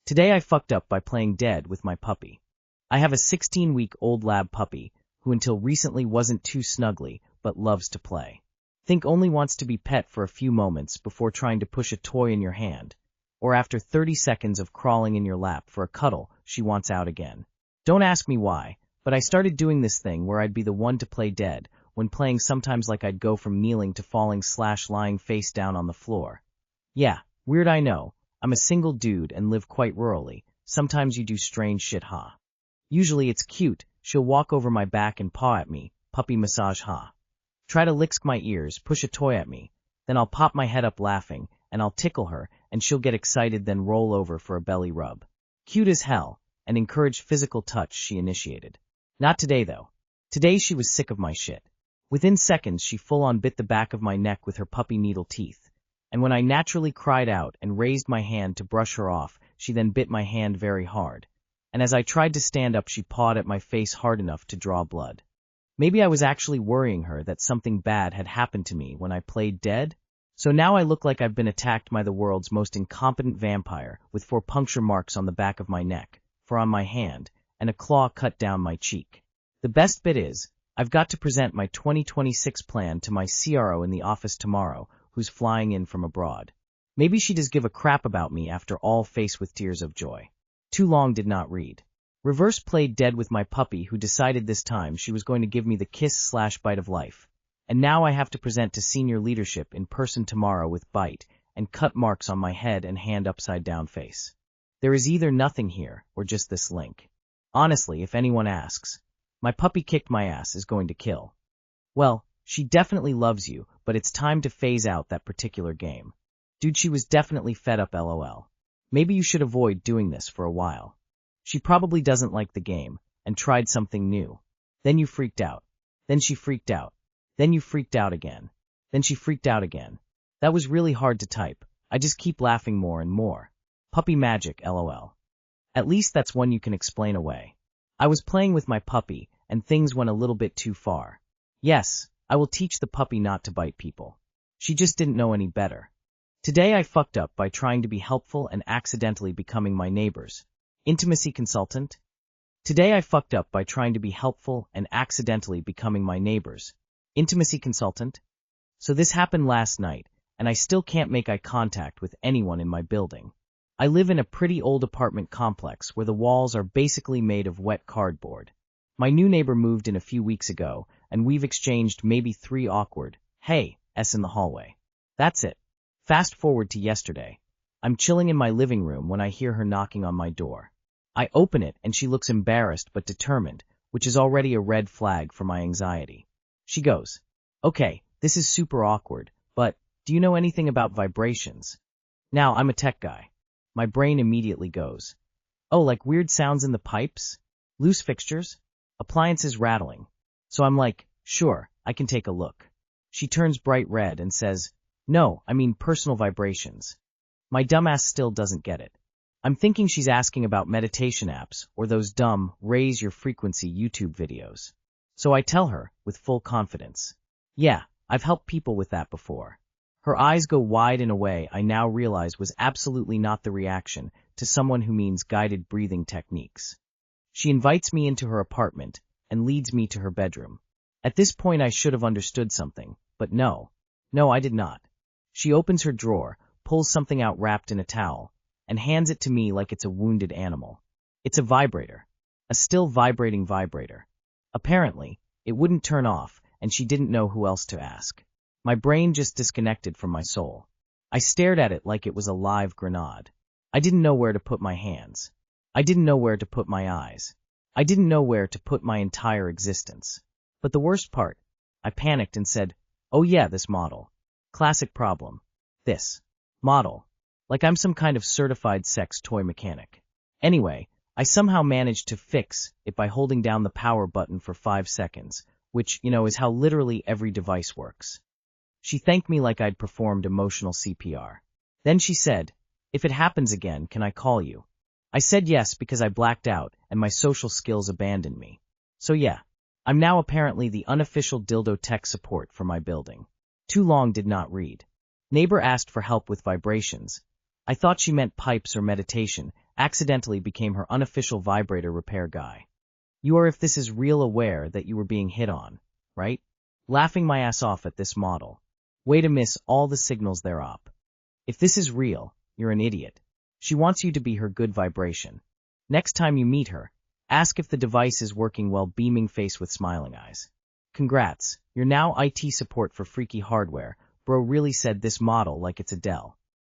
Today I fucked up by playing dead with my puppy. I have a 16-week-old lab puppy who until recently wasn't too snuggly but loves to play. Think only wants to be pet for a few moments before trying to push a toy in your hand, or after 30 seconds of crawling in your lap for a cuddle, she wants out again. Don't ask me why, but I started doing this thing where I'd be the one to play dead, when playing sometimes like I'd go from kneeling to falling/lying face down on the floor. Yeah, weird I know. I'm a single dude and live quite rurally. Sometimes you do strange shit, huh? Usually it's cute. She'll walk over my back and paw at me, puppy massage, huh? Try to lick my ears, push a toy at me. Then I'll pop my head up laughing, and I'll tickle her, and she'll get excited then roll over for a belly rub. Cute as hell, and encourage physical touch she initiated. Not today though. Today she was sick of my shit. Within seconds she full-on bit the back of my neck with her puppy needle teeth. And when I naturally cried out and raised my hand to brush her off, she then bit my hand very hard. And as I tried to stand up, she pawed at my face hard enough to draw blood. Maybe I was actually worrying her that something bad had happened to me when I played dead? So now I look like I've been attacked by the world's most incompetent vampire, with 4 puncture marks on the back of my neck, 4 on my hand, and a claw cut down my cheek. The best bit is, I've got to present my 2026 plan to my CRO in the office tomorrow, who's flying in from abroad. Maybe she does give a crap about me after all, face with tears of joy. Too long did not read. Reverse played dead with my puppy who decided this time she was going to give me the kiss/bite of life. And now I have to present to senior leadership in person tomorrow with bite and cut marks on my head and hand upside down face. There is either nothing here or just this link. Honestly, if anyone asks, my puppy kicked my ass is going to kill. Well, she definitely loves you, but it's time to phase out that particular game. Dude, she was definitely fed up, lol. Maybe you should avoid doing this for a while. She probably doesn't like the game, and tried something new. Then you freaked out. Then she freaked out. Then you freaked out again. Then she freaked out again. That was really hard to type. I just keep laughing more and more. Puppy magic, lol. At least that's one you can explain away. I was playing with my puppy, and things went a little bit too far. Yes, I will teach the puppy not to bite people. She just didn't know any better. Today I fucked up by trying to be helpful and accidentally becoming my neighbor's intimacy consultant. Today I fucked up by trying to be helpful and accidentally becoming my neighbor's intimacy consultant. So this happened last night, and I still can't make eye contact with anyone in my building. I live in a pretty old apartment complex where the walls are basically made of wet cardboard. My new neighbor moved in a few weeks ago, and we've exchanged maybe 3 awkward "hey"s in the hallway. That's it. Fast forward to yesterday. I'm chilling in my living room when I hear her knocking on my door. I open it and she looks embarrassed but determined, which is already a red flag for my anxiety. She goes, "Okay, this is super awkward, but do you know anything about vibrations?" Now, I'm a tech guy. My brain immediately goes, oh, like weird sounds in the pipes? Loose fixtures? Appliances rattling? So I'm like, sure, I can take a look. She turns bright red and says, no, I mean personal vibrations. My dumbass still doesn't get it. I'm thinking she's asking about meditation apps or those dumb, raise your frequency YouTube videos. So I tell her, with full confidence, yeah, I've helped people with that before. Her eyes go wide in a way I now realize was absolutely not the reaction to someone who means guided breathing techniques. She invites me into her apartment and leads me to her bedroom. At this point I should have understood something, but no, I did not. She opens her drawer, pulls something out wrapped in a towel, and hands it to me like it's a wounded animal. It's a vibrator. A still vibrating vibrator. Apparently, it wouldn't turn off, and she didn't know who else to ask. My brain just disconnected from my soul. I stared at it like it was a live grenade. I didn't know where to put my hands. I didn't know where to put my eyes. I didn't know where to put my entire existence. But the worst part, I panicked and said, oh yeah, this model. Classic problem. This. Model. Like I'm some kind of certified sex toy mechanic. Anyway, I somehow managed to fix it by holding down the power button for 5 seconds, which, is how literally every device works. She thanked me like I'd performed emotional CPR. Then she said, if it happens again, can I call you? I said yes because I blacked out and my social skills abandoned me. So yeah, I'm now apparently the unofficial dildo tech support for my building. Too long did not read. Neighbor asked for help with vibrations. I thought she meant pipes or meditation, accidentally became her unofficial vibrator repair guy. You are if this is real aware that you were being hit on, right? Laughing my ass off at this model. Way to miss all the signals they're up. If this is real, you're an idiot. She wants you to be her good vibration. Next time you meet her, ask if the device is working well, beaming face with smiling eyes. Congrats, you're now IT support for freaky hardware. Bro really said this model like it's a Dell.